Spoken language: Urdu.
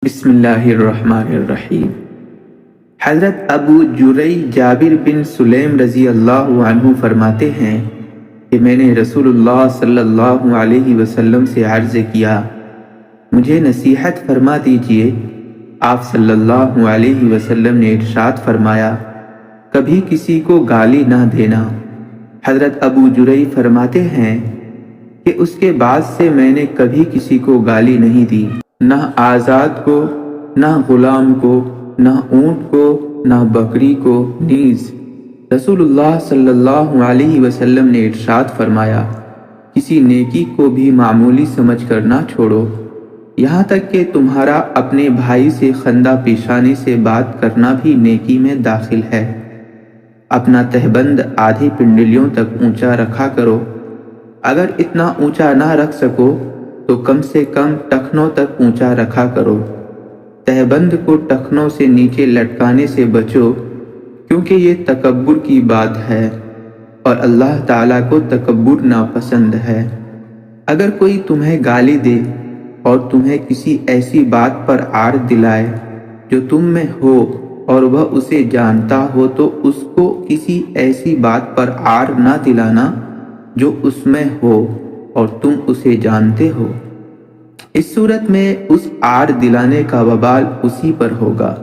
بسم اللہ الرحمن الرحیم۔ حضرت ابو جرئی جابر بن سلیم رضی اللہ عنہ فرماتے ہیں کہ میں نے رسول اللہ صلی اللہ علیہ وسلم سے عرض کیا، مجھے نصیحت فرما دیجئے۔ آپ صلی اللہ علیہ وسلم نے ارشاد فرمایا، کبھی کسی کو گالی نہ دینا۔ حضرت ابو جرئی فرماتے ہیں کہ اس کے بعد سے میں نے کبھی کسی کو گالی نہیں دی، نہ آزاد کو، نہ غلام کو، نہ اونٹ کو، نہ بکری کو نیز۔ رسول اللہ صلی اللہ علیہ وسلم نے ارشاد فرمایا، کسی نیکی کو بھی معمولی سمجھ کر نہ چھوڑو، یہاں تک کہ تمہارا اپنے بھائی سے خندہ پیشانی سے بات کرنا بھی نیکی میں داخل ہے۔ اپنا تہبند آدھی پنڈلیوں تک اونچا رکھا کرو، اگر اتنا اونچا نہ رکھ سکو تو کم سے کم ٹخنوں تک اونچا رکھا کرو۔ تہبند کو ٹخنوں سے نیچے لٹکانے سے بچو، کیونکہ یہ تکبر کی بات ہے اور اللہ تعالیٰ کو تکبر ناپسند ہے۔ اگر کوئی تمہیں گالی دے اور تمہیں کسی ایسی بات پر عار دلائے جو تم میں ہو اور وہ اسے جانتا ہو، تو اس کو کسی ایسی بات پر عار نہ دلانا جو اس میں ہو اور تم اسے جانتے ہو۔ اس صورت میں اس عار دلانے کا وبال اسی پر ہوگا۔